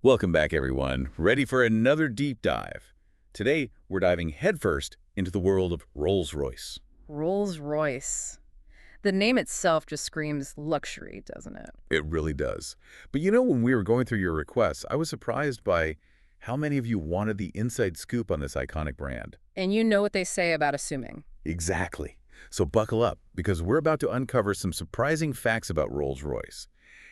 Welcome back, everyone. Ready for another deep dive. Today, we're diving headfirst into the world of Rolls-Royce. Rolls-Royce. The name itself just screams luxury, doesn't it? It really does. But you know, when we were going through your requests, I was surprised by how many of you wanted the inside scoop on this iconic brand. And you know what they say about assuming. Exactly. So buckle up, because we're about to uncover some surprising facts about Rolls-Royce.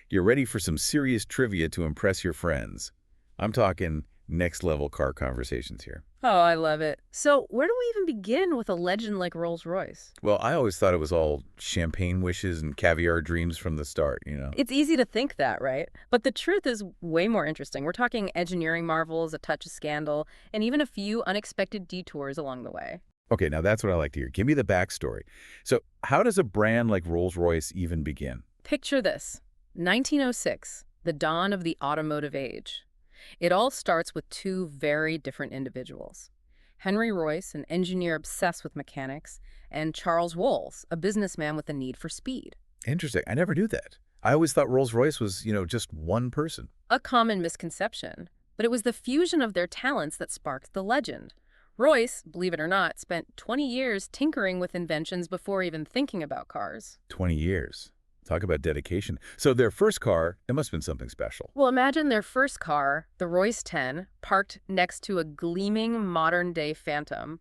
You're ready for some serious trivia to impress your friends. I'm talking next-level car conversations here. Oh, I love it. So where do we even begin with a legend like Rolls-Royce? Well, I always thought it was all champagne wishes and caviar dreams from the start. It's easy to think that, right? But the truth is way more interesting. We're talking engineering marvels, a touch of scandal, and even a few unexpected detours along the way. Okay, now that's what I like to hear. Give me the backstory. So how does a brand like Rolls-Royce even begin? Picture this. 1906, the dawn of the automotive age. It all starts with two very different individuals. Henry Royce, an engineer obsessed with mechanics, and Charles Rolls, a businessman with a need for speed. Interesting. I never knew that. I always thought Rolls-Royce was, just one person. A common misconception, but it was the fusion of their talents that sparked the legend. Royce, believe it or not, spent 20 years tinkering with inventions before even thinking about cars. 20 years. Talk about dedication. So their first car, it must have been something special. Well, imagine their first car, the Royce 10, parked next to a gleaming modern-day Phantom.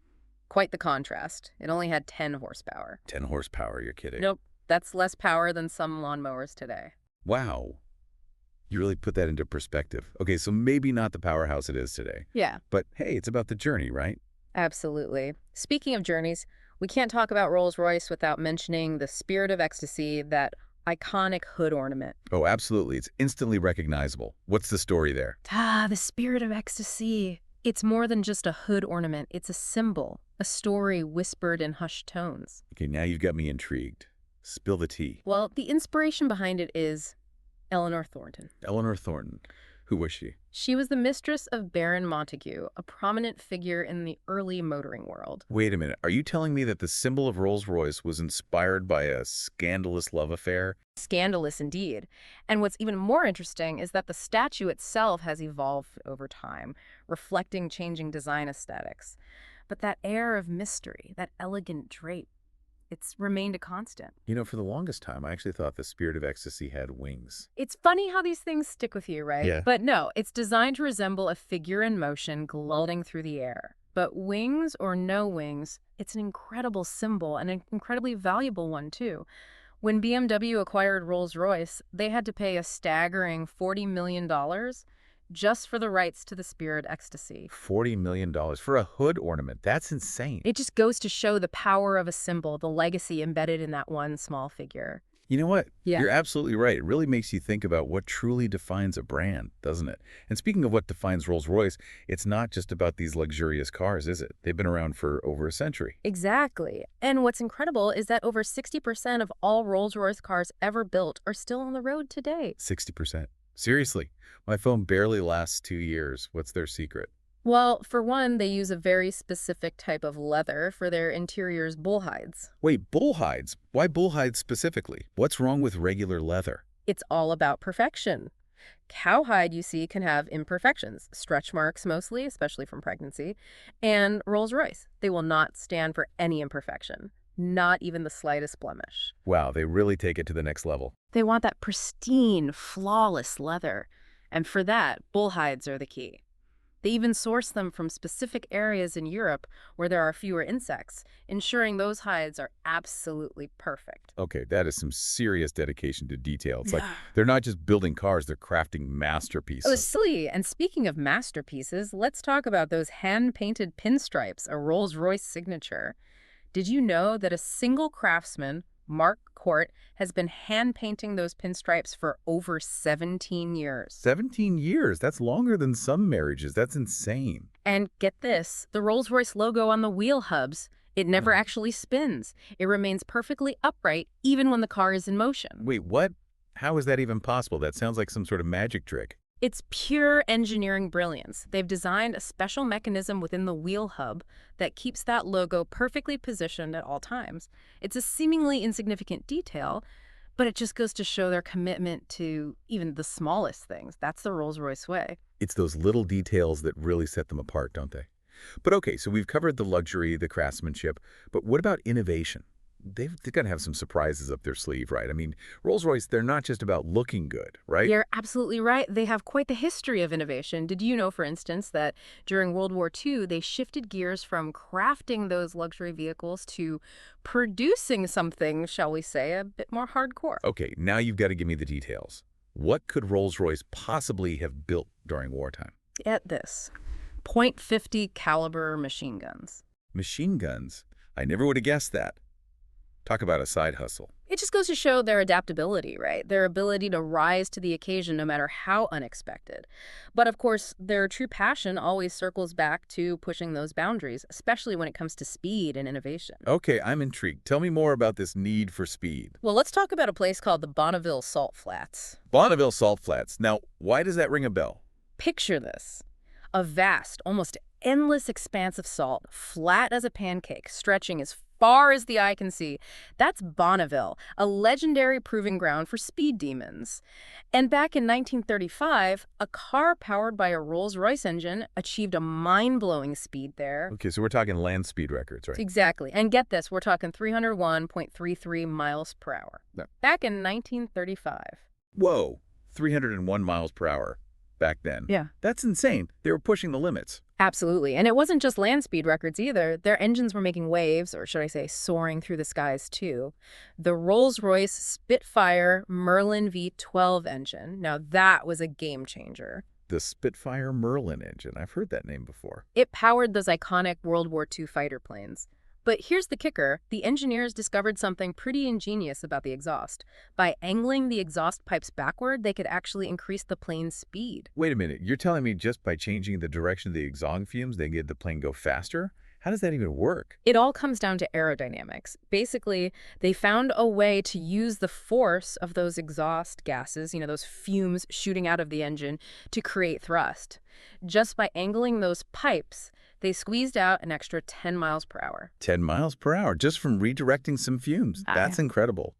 Quite the contrast. It only had 10 horsepower. 10 horsepower, you're kidding. Nope, that's less power than some lawnmowers today. Wow. You really put that into perspective. Okay, so maybe not the powerhouse it is today. Yeah, But hey, it's about the journey, right? absolutely. Speaking of journeys, we can't talk about Rolls-Royce without mentioning the Spirit of Ecstasy, that iconic hood ornament. Oh, absolutely. It's instantly recognizable. What's the story there? The Spirit of Ecstasy. It's more than just a hood ornament. It's a symbol, a story whispered in hushed tones. Okay, now you've got me intrigued. Spill the tea. Well, the inspiration behind it is Eleanor Thornton. Eleanor Thornton. Who was she? She was the mistress of Baron Montague, a prominent figure in the early motoring world. Wait a minute. Are you telling me that the symbol of Rolls-Royce was inspired by a scandalous love affair? Scandalous indeed. And what's even more interesting is that the statue itself has evolved over time, reflecting changing design aesthetics. But that air of mystery, that elegant drape, it's remained a constant. For the longest time, I actually thought the Spirit of Ecstasy had wings. It's funny how these things stick with you, right? Yeah. But no, it's designed to resemble a figure in motion gliding through the air. But wings or no wings, it's an incredible symbol and an incredibly valuable one, too. When BMW acquired Rolls-Royce, they had to pay a staggering $40 million just for the rights to the Spirit Ecstasy. $40 million for a hood ornament. That's insane. It just goes to show the power of a symbol, the legacy embedded in that one small figure. You know what? Yeah. You're absolutely right. It really makes you think about what truly defines a brand, doesn't it? And speaking of what defines Rolls-Royce, it's not just about these luxurious cars, is it? They've been around for over a century. Exactly. And what's incredible is that over 60% of all Rolls-Royce cars ever built are still on the road today. 60%. Seriously, my phone barely lasts 2 years. What's their secret? Well, for one, they use a very specific type of leather for their interior's bull hides. Wait, bull hides? Why bull hides specifically? What's wrong with regular leather? It's all about perfection. Cowhide, you see, can have imperfections, stretch marks mostly, especially from pregnancy, and Rolls-Royce. They will not stand for any imperfection, not even the slightest blemish. Wow, they really take it to the next level. They want that pristine, flawless leather, and for that, bull hides are the key. They even source them from specific areas in Europe where there are fewer insects, ensuring those hides are absolutely perfect. Okay, that is some serious dedication to detail. It's like they're not just building cars, they're crafting masterpieces. Oh, silly. And speaking of masterpieces, let's talk about those hand-painted pinstripes, a Rolls-Royce signature. Did you know that a single craftsman, Mark Court, has been hand-painting those pinstripes for over 17 years? 17 years? That's longer than some marriages. That's insane. And get this, the Rolls-Royce logo on the wheel hubs, it never actually spins. It remains perfectly upright even when the car is in motion. Wait, what? How is that even possible? That sounds like some sort of magic trick. It's pure engineering brilliance. They've designed a special mechanism within the wheel hub that keeps that logo perfectly positioned at all times. It's a seemingly insignificant detail, but it just goes to show their commitment to even the smallest things. That's the Rolls-Royce way. It's those little details that really set them apart, don't they? But okay, so we've covered the luxury, the craftsmanship, but what about innovation? They've got to have some surprises up their sleeve, right? I mean, Rolls-Royce, they're not just about looking good, right? You're absolutely right. They have quite the history of innovation. Did you know, for instance, that during World War II, they shifted gears from crafting those luxury vehicles to producing something, shall we say, a bit more hardcore? Okay, now you've got to give me the details. What could Rolls-Royce possibly have built during wartime? Get this. .50 caliber machine guns. Machine guns? I never would have guessed that. Talk about a side hustle. It just goes to show their adaptability, right? Their ability to rise to the occasion no matter how unexpected. But of course, their true passion always circles back to pushing those boundaries, especially when it comes to speed and innovation. Okay, I'm intrigued. Tell me more about this need for speed. Well, let's talk about a place called the Bonneville Salt Flats. Bonneville Salt Flats. Now, why does that ring a bell? Picture this. A vast, almost endless expanse of salt, flat as a pancake, stretching as far as the eye can see. That's Bonneville, a legendary proving ground for speed demons. And back in 1935, a car powered by a Rolls-Royce engine achieved a mind-blowing speed there. Okay, so we're talking land speed records, right? Exactly. And get this, we're talking 301.33 miles per hour. No. Back in 1935. Whoa, 301 miles per hour back then. Yeah. That's insane. They were pushing the limits. Absolutely. And it wasn't just land speed records either. Their engines were making waves, or should I say soaring through the skies too. The Rolls-Royce Spitfire Merlin V12 engine. Now that was a game changer. The Spitfire Merlin engine. I've heard that name before. It powered those iconic World War II fighter planes. But here's the kicker. The engineers discovered something pretty ingenious about the exhaust. By angling the exhaust pipes backward, they could actually increase the plane's speed. Wait a minute. You're telling me just by changing the direction of the exhaust fumes, they get the plane go faster? How does that even work? It all comes down to aerodynamics. Basically, they found a way to use the force of those exhaust gases, those fumes shooting out of the engine, to create thrust. Just by angling those pipes, they squeezed out an extra 10 miles per hour. 10 miles per hour just from redirecting some fumes. That's Yeah. incredible.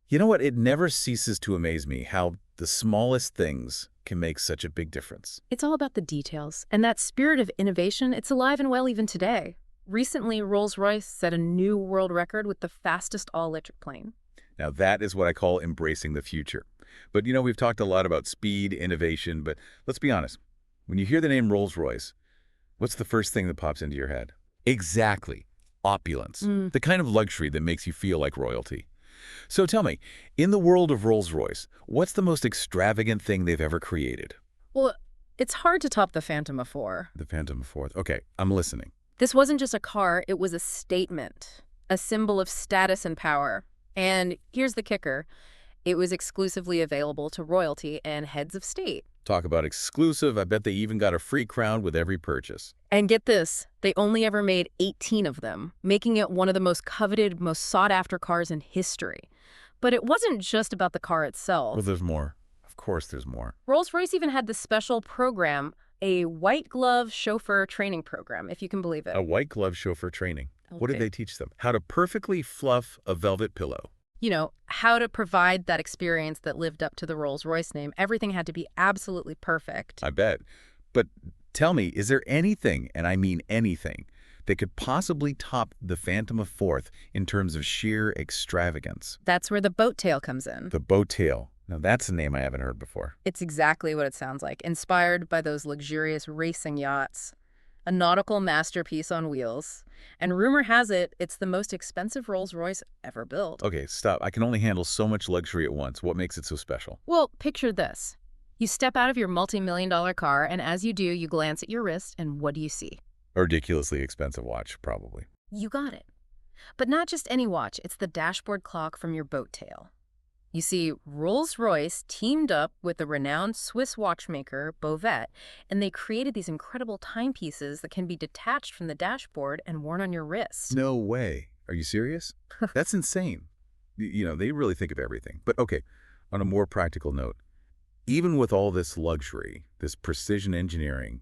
You know what? It never ceases to amaze me how the smallest things can make such a big difference. It's all about the details. And that spirit of innovation, it's alive and well even today. Recently, Rolls-Royce set a new world record with the fastest all-electric plane. Now, that is what I call embracing the future. But, we've talked a lot about speed, innovation, but let's be honest. When you hear the name Rolls-Royce, what's the first thing that pops into your head? Exactly. Opulence. The kind of luxury that makes you feel like royalty. So tell me, in the world of Rolls-Royce, what's the most extravagant thing they've ever created? Well, it's hard to top the Phantom 4. The Phantom 4. Okay, I'm listening. This wasn't just a car, it was a statement, a symbol of status and power. And here's the kicker. It was exclusively available to royalty and heads of state. Talk about exclusive. I bet they even got a free crown with every purchase. And get this, they only ever made 18 of them, making it one of the most coveted, most sought-after cars in history. But it wasn't just about the car itself. Well, there's more. Of course there's more. Rolls-Royce even had this special program, a white glove chauffeur training program, if you can believe it. A white glove chauffeur training. What did Okay. they teach them? How to perfectly fluff a velvet pillow. How to provide that experience that lived up to the Rolls-Royce name. Everything had to be absolutely perfect. I bet. But tell me, is there anything, and I mean anything, that could possibly top the Phantom 4 in terms of sheer extravagance? That's where the boat tail comes in. The boat tail. Now that's a name I haven't heard before. It's exactly what it sounds like, inspired by those luxurious racing yachts. A nautical masterpiece on wheels. And rumor has it, it's the most expensive Rolls-Royce ever built. Okay, stop. I can only handle so much luxury at once. What makes it so special? Well, picture this. You step out of your multi-million-dollar car, and as you do, you glance at your wrist, and what do you see? A ridiculously expensive watch, probably. You got it. But not just any watch, it's the dashboard clock from your boat tail. You see, Rolls-Royce teamed up with the renowned Swiss watchmaker Bovet, and they created these incredible timepieces that can be detached from the dashboard and worn on your wrist. No way. Are you serious? That's insane. They really think of everything. But okay, on a more practical note, even with all this luxury, this precision engineering,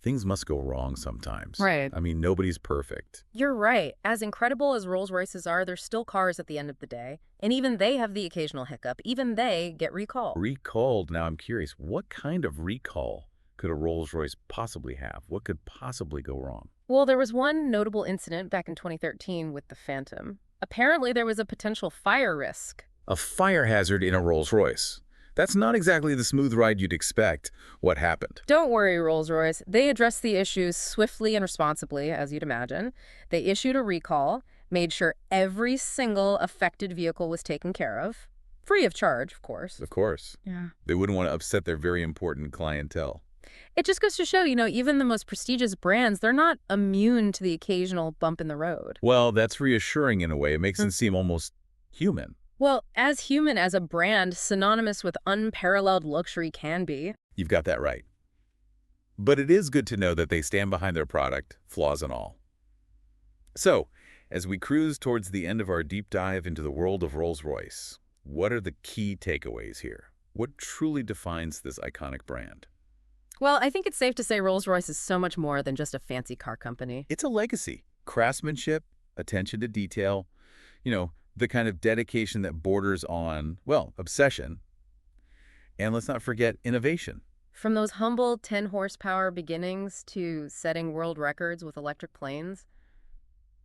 things must go wrong sometimes. Right. I mean, nobody's perfect. You're right. As incredible as Rolls-Royces are, they're still cars at the end of the day. And even they have the occasional hiccup. Even they get recalled. Recalled. Now I'm curious, what kind of recall could a Rolls-Royce possibly have? What could possibly go wrong? Well, there was one notable incident back in 2013 with the Phantom. Apparently, there was a potential fire risk. A fire hazard in a Rolls-Royce. That's not exactly the smooth ride you'd expect. What happened? Don't worry, Rolls-Royce. They addressed the issues swiftly and responsibly, as you'd imagine. They issued a recall, made sure every single affected vehicle was taken care of. Free of charge, of course. Of course. Yeah. They wouldn't want to upset their very important clientele. It just goes to show, even the most prestigious brands, they're not immune to the occasional bump in the road. Well, that's reassuring in a way. It makes them seem almost human. Well, as human as a brand, synonymous with unparalleled luxury can be. You've got that right. But it is good to know that they stand behind their product, flaws and all. So, as we cruise towards the end of our deep dive into the world of Rolls-Royce, what are the key takeaways here? What truly defines this iconic brand? Well, I think it's safe to say Rolls-Royce is so much more than just a fancy car company. It's a legacy. Craftsmanship, attention to detail, the kind of dedication that borders on, well, obsession. And let's not forget innovation. From those humble 10-horsepower beginnings to setting world records with electric planes,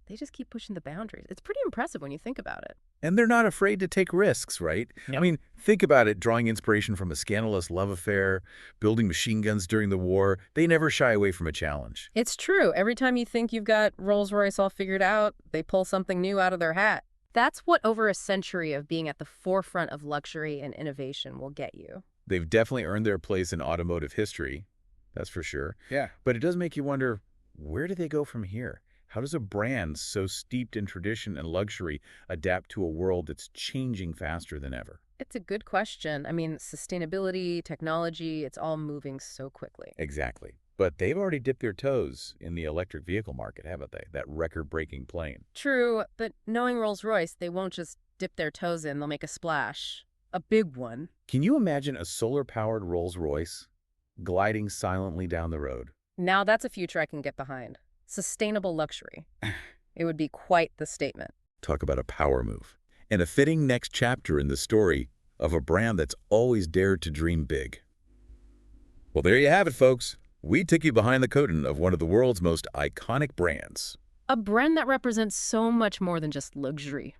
they just keep pushing the boundaries. It's pretty impressive when you think about it. And they're not afraid to take risks, right? Yep. I mean, think about it, drawing inspiration from a scandalous love affair, building machine guns during the war. They never shy away from a challenge. It's true. Every time you think you've got Rolls-Royce all figured out, they pull something new out of their hat. That's what over a century of being at the forefront of luxury and innovation will get you. They've definitely earned their place in automotive history, that's for sure. Yeah. But it does make you wonder, where do they go from here? How does a brand so steeped in tradition and luxury adapt to a world that's changing faster than ever? It's a good question. I mean, sustainability, technology, it's all moving so quickly. Exactly. But they've already dipped their toes in the electric vehicle market, haven't they? That record-breaking plane. True, but knowing Rolls-Royce, they won't just dip their toes in, they'll make a splash. A big one. Can you imagine a solar-powered Rolls-Royce gliding silently down the road? Now that's a future I can get behind. Sustainable luxury. It would be quite the statement. Talk about a power move. And a fitting next chapter in the story of a brand that's always dared to dream big. Well, there you have it, folks. We took you behind the curtain of one of the world's most iconic brands. A brand that represents so much more than just luxury.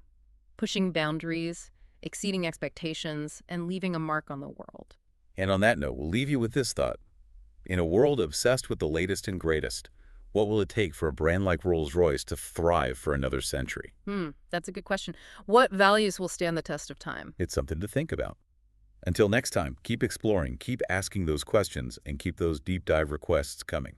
Pushing boundaries, exceeding expectations, and leaving a mark on the world. And on that note, we'll leave you with this thought. In a world obsessed with the latest and greatest, what will it take for a brand like Rolls-Royce to thrive for another century? That's a good question. What values will stand the test of time? It's something to think about. Until next time, keep exploring, keep asking those questions, and keep those deep dive requests coming.